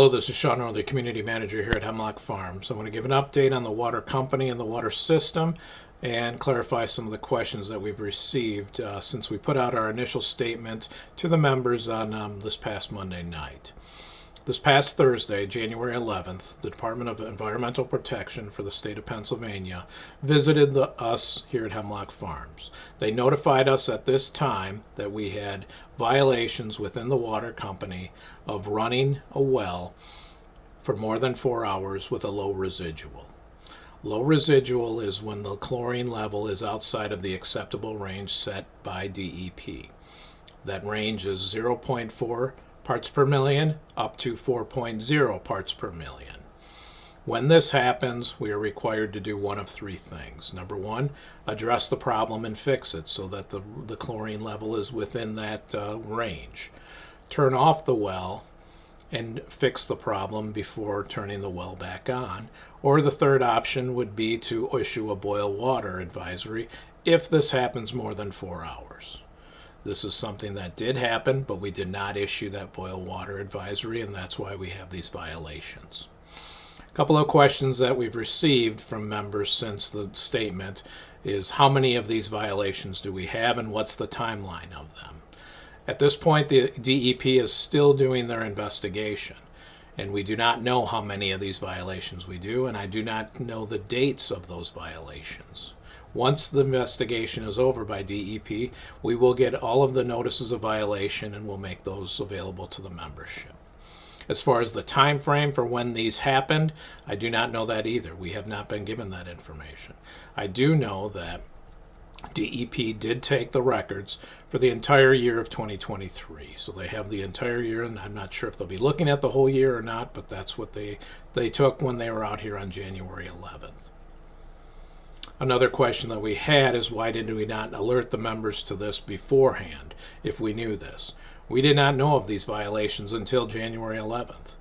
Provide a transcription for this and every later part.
Hello, this is Shaun Nordlie, Community Manager here at Hemlock Farms. I want to give an update on the water company and the water system and clarify some of the questions that we've received since we put out our initial statement to the members on this past Monday night. This past Thursday, January 11th, the Department of Environmental Protection for the state of Pennsylvania visited us here at Hemlock Farms. They notified us at this time that we had violations within the water company of running a well for more than 4 hours with a low residual. Low residual is when the chlorine level is outside of the acceptable range set by DEP. That range is 0.4 parts per million up to 4.0 parts per million. When this happens, we are required to do one of three things. Number one, address the problem and fix it so that the chlorine level is within that range. Turn off the well and fix the problem before turning the well back on. Or the third option would be to issue a boil water advisory if this happens more than 4 hours. This is something that did happen, but we did not issue that boil water advisory, and that's why we have these violations. A couple of questions that we've received from members since the statement is how many of these violations do we have and what's the timeline of them? At this point, the DEP is still doing their investigation, and we do not know how many of these violations we do, and I do not know the dates of those violations. Once the investigation is over by DEP, we will get all of the notices of violation and we'll make those available to the membership. As far as the time frame for when these happened, I do not know that either. We have not been given that information. I do know that DEP did take the records for the entire year of 2023. So they have the entire year, and I'm not sure if they'll be looking at the whole year or not, but that's what they took when they were out here on January 11th. Another question that we had is why did we not alert the members to this beforehand if we knew this? We did not know of these violations until January 11th.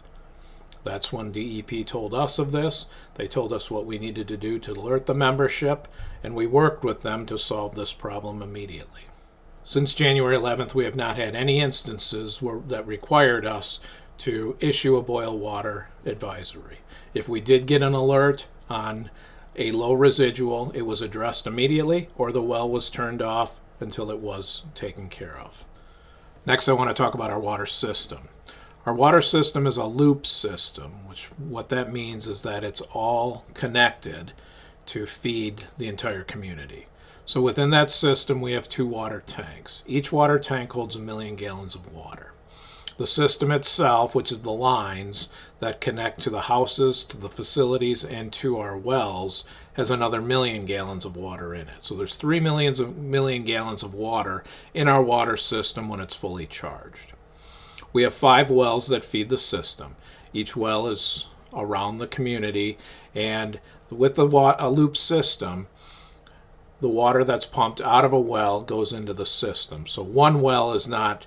That's when DEP told us of this. They told us what we needed to do to alert the membership, and we worked with them to solve this problem immediately. Since January 11th, we have not had any instances that required us to issue a boil water advisory. If we did get an alert on a low residual, it was addressed immediately, or the well was turned off until it was taken care of. Next, I want to talk about our water system. Our water system is a loop system, what that means is that it's all connected to feed the entire community. So within that system, we have 2 water tanks. Each water tank holds 1 million gallons of water. The system itself, which is the lines that connect to the houses, to the facilities, and to our wells, has another 1 million gallons of water in it. So there's 3 million gallons of water in our water system when it's fully charged. We have 5 wells that feed the system. Each well is around the community, and with a loop system, the water that's pumped out of a well goes into the system. So one well is not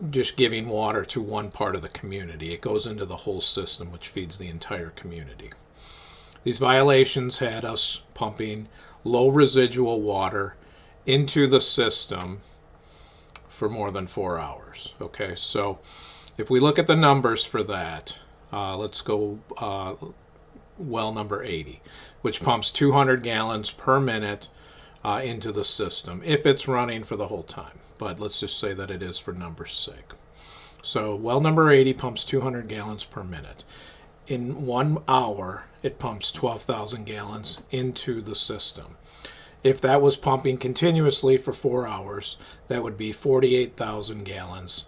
just giving water to one part of the community. It goes into the whole system, which feeds the entire community. These violations had us pumping low residual water into the system for more than 4 hours. Okay, so if we look at the numbers for that, let's go well number 80, which pumps 200 gallons per minute into the system if it's running for the whole time. But let's just say that it is for number's sake. So well number 80 pumps 200 gallons per minute. In 1 hour, it pumps 12,000 gallons into the system. If that was pumping continuously for 4 hours, that would be 48,000 gallons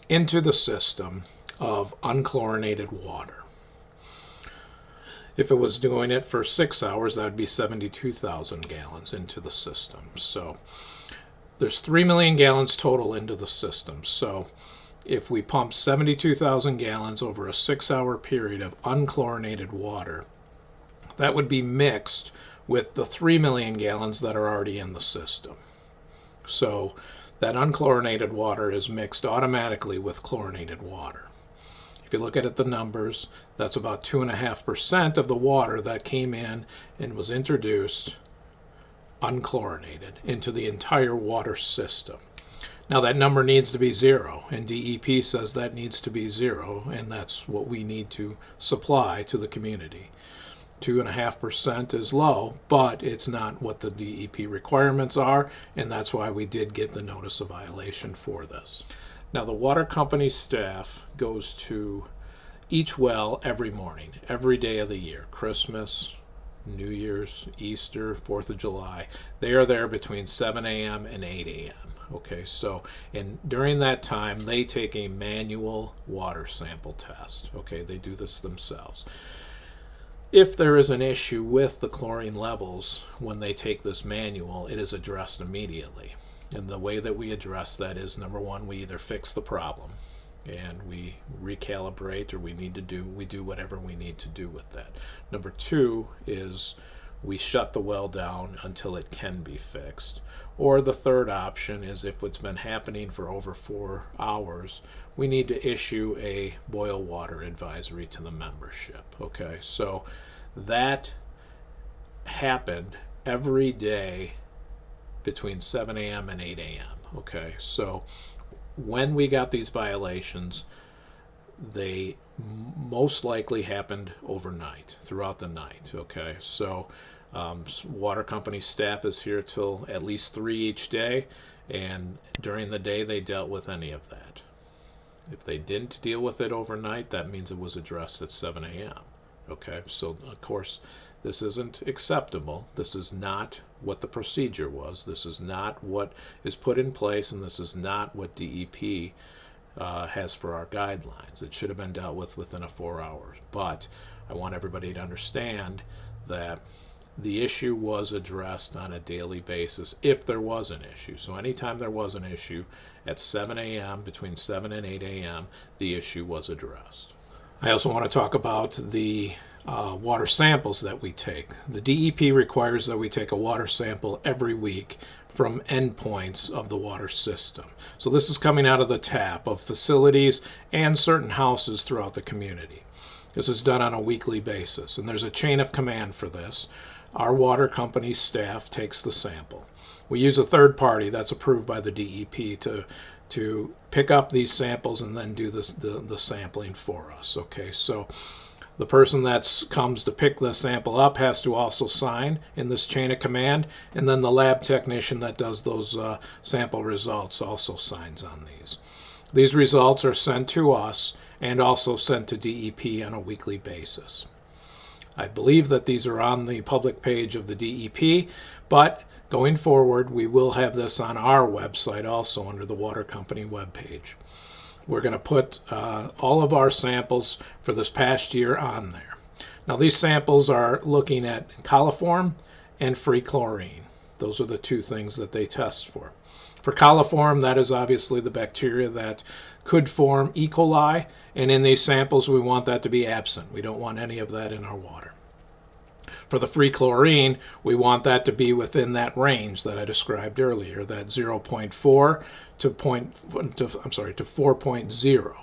into the system of unchlorinated water. If it was doing it for 6 hours, that would be 72,000 gallons into the system. So there's 3 million gallons total into the system. So if we pump 72,000 gallons over a 6-hour period of unchlorinated water, that would be mixed with the 3 million gallons that are already in the system. So that unchlorinated water is mixed automatically with chlorinated water. If you look at the numbers, that's about 2.5% of the water that came in and was introduced unchlorinated into the entire water system. Now that number needs to be 0, and DEP says that needs to be 0, and that's what we need to supply to the community. 2.5% is low, but it's not what the DEP requirements are, and that's why we did get the notice of violation for this. Now the water company staff goes to each well every morning, every day of the year, Christmas, New Year's, Easter, 4th of July. They are there between 7 a.m. and 8 a.m. Okay, so and during that time they take a manual water sample test. Okay, they do this themselves. If there is an issue with the chlorine levels when they take this manual, it is addressed immediately. And the way that we address that is, number one, we either fix the problem and we recalibrate, or we do whatever we need to do with that. Number two is we shut the well down until it can be fixed. Or the third option is, if it's been happening for over 4 hours, we need to issue a boil water advisory to the membership. Okay, so that happened every day between 7 a.m. and 8 a.m. Okay, so when we got these violations, they most likely happened overnight, throughout the night. Okay, so water company staff is here till at least 3 each day, and during the day they dealt with any of that. If they didn't deal with it overnight, that means it was addressed at 7 a.m. Okay, so of course this isn't acceptable. This is not what the procedure was. This is not what is put in place, and this is not what DEP has for our guidelines. It should have been dealt with within a 4 hours. But I want everybody to understand that the issue was addressed on a daily basis if there was an issue. So anytime there was an issue at 7 a.m., between 7 and 8 a.m., the issue was addressed. I also want to talk about the water samples that we take. The DEP requires that we take a water sample every week from endpoints of the water system. So this is coming out of the tap of facilities and certain houses throughout the community. This is done on a weekly basis, and there's a chain of command for this. Our water company staff takes the sample. We use a third party that's approved by the DEP to pick up these samples and then do the sampling for us. Okay, so the person that comes to pick the sample up has to also sign in this chain of command, and then the lab technician that does those sample results also signs on these. These results are sent to us and also sent to DEP on a weekly basis. I believe that these are on the public page of the DEP, but going forward we will have this on our website also under the water company webpage. We're going to put all of our samples for this past year on there. Now these samples are looking at coliform and free chlorine. Those are the two things that they test for. For coliform, that is obviously the bacteria that could form E. coli, and in these samples we want that to be absent. We don't want any of that in our water. For the free chlorine, we want that to be within that range that I described earlier, that 0.4 to 4.0.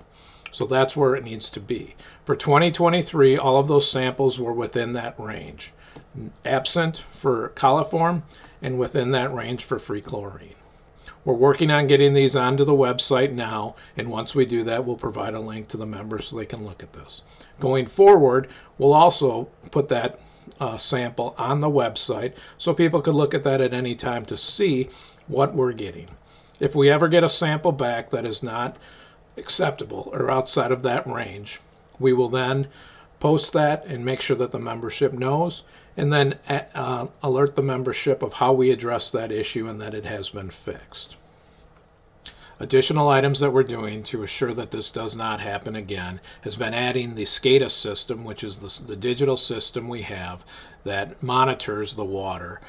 So that's where it needs to be. For 2023, all of those samples were within that range, absent for coliform and within that range for free chlorine. We're working on getting these onto the website now, and once we do that, we'll provide a link to the members so they can look at this. Going forward, we'll also put that sample on the website so people could look at that at any time to see what we're getting. If we ever get a sample back that is not acceptable or outside of that range, we will then post that and make sure that the membership knows, and then alert the membership of how we address that issue and that it has been fixed. Additional items that we're doing to assure that this does not happen again has been adding the SCADA system, which is the digital system we have that monitors the water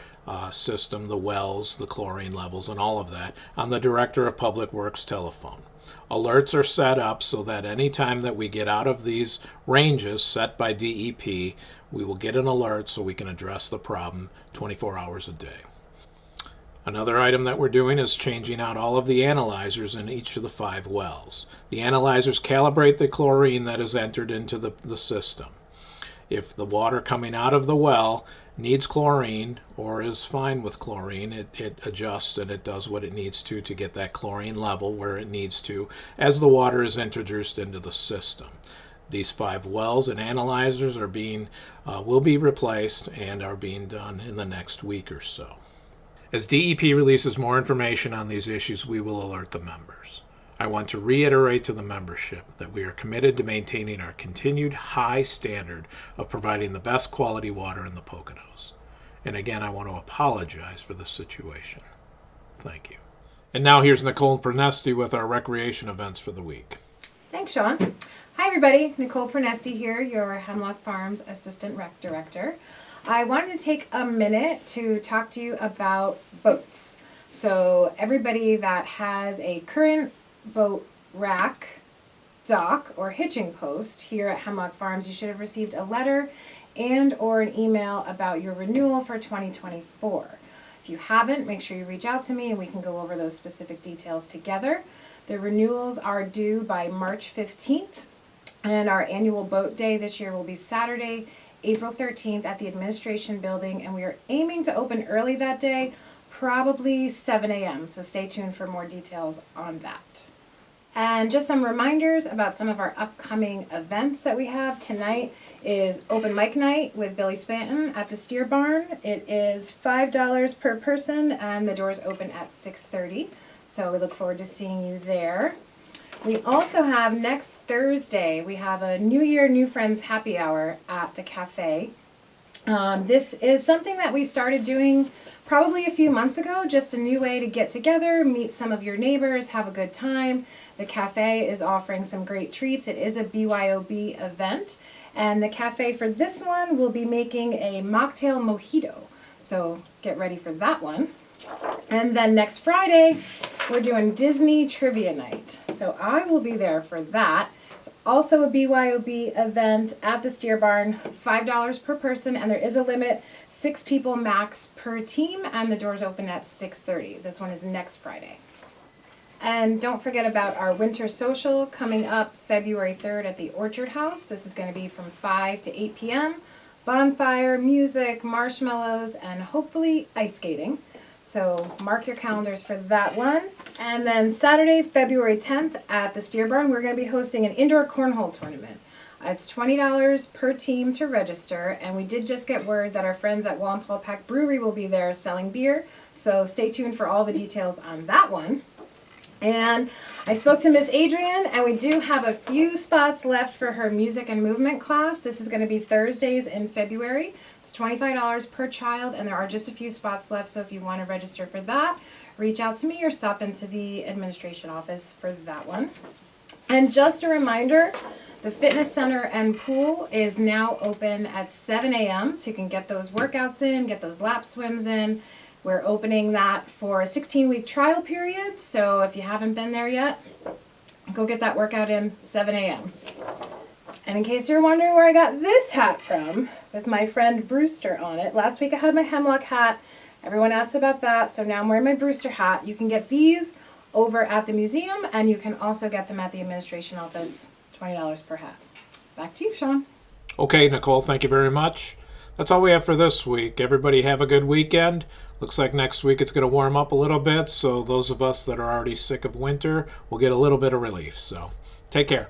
system, the wells, the chlorine levels, and all of that on the Director of Public Works telephone. Alerts are set up so that anytime that we get out of these ranges set by DEP, we will get an alert so we can address the problem 24 hours a day. Another item that we're doing is changing out all of the analyzers in each of the 5 wells. The analyzers calibrate the chlorine that is entered into the system. If the water coming out of the well needs chlorine or is fine with chlorine, it adjusts and it does what it needs to get that chlorine level where it needs to as the water is introduced into the system. These 5 wells and analyzers are will be replaced and are being done in the next week or so. As DEP releases more information on these issues, we will alert the members. I want to reiterate to the membership that we are committed to maintaining our continued high standard of providing the best quality water in the Poconos. And again, I want to apologize for the situation. Thank you. And now here's Nicole Pernesti with our recreation events for the week. Thanks, Shaun. Hi, everybody. Nicole Pernesti here, your Hemlock Farms Assistant Rec Director. I wanted to take a minute to talk to you about boats. So everybody that has a current boat rack, dock, or hitching post here at Hemlock Farms, you should have received a letter and or an email about your renewal for 2024. If you haven't, make sure you reach out to me and we can go over those specific details together. The renewals are due by March 15th, and our annual boat day this year will be Saturday, April 13th at the Administration Building, and we are aiming to open early that day, probably 7 a.m., so stay tuned for more details on that. And just some reminders about some of our upcoming events that we have. Tonight is open mic night with Billy Spanton at the Steer Barn. It is $5 per person and the doors open at 6:30. So we look forward to seeing you there. We also have next Thursday, we have a New Year, New Friends happy hour at the cafe. This is something that we started doing probably a few months ago, just a new way to get together, meet some of your neighbors, have a good time. The cafe is offering some great treats. It is a BYOB event, and the cafe for this one will be making a mocktail mojito. So get ready for that one. And then next Friday, we're doing Disney Trivia Night. So I will be there for that. It's also a BYOB event at the Steer Barn, $5 per person, and there is a limit, 6 people max per team, and the doors open at 6:30. This one is next Friday. And don't forget about our winter social coming up February 3rd at the Orchard House. This is going to be from 5 to 8 p.m. Bonfire, music, marshmallows, and hopefully ice skating. So mark your calendars for that one. And then Saturday, February 10th at the Steer Barn, we're going to be hosting an indoor cornhole tournament. It's $20 per team to register, and we did just get word that our friends at Wallenpaupack Brewery will be there selling beer, so stay tuned for all the details on that one. And I spoke to Miss Adrian, and we do have a few spots left for her music and movement class. This is going to be Thursdays in February. It's $25 per child, and there are just a few spots left, so if you want to register for that, reach out to me or stop into the administration office for that one. And just a reminder, the fitness center and pool is now open at 7 a.m., so you can get those workouts in, get those lap swims in. We're opening that for a 16-week trial period, so if you haven't been there yet, go get that workout in, 7 a.m. And in case you're wondering where I got this hat from, with my friend Brewster on it, last week I had my Hemlock hat. Everyone asked about that, so now I'm wearing my Brewster hat. You can get these over at the museum, and you can also get them at the administration office, $20 per hat. Back to you, Shaun. Okay, Nicole, thank you very much. That's all we have for this week. Everybody have a good weekend. Looks like next week it's going to warm up a little bit, so those of us that are already sick of winter will get a little bit of relief. So take care.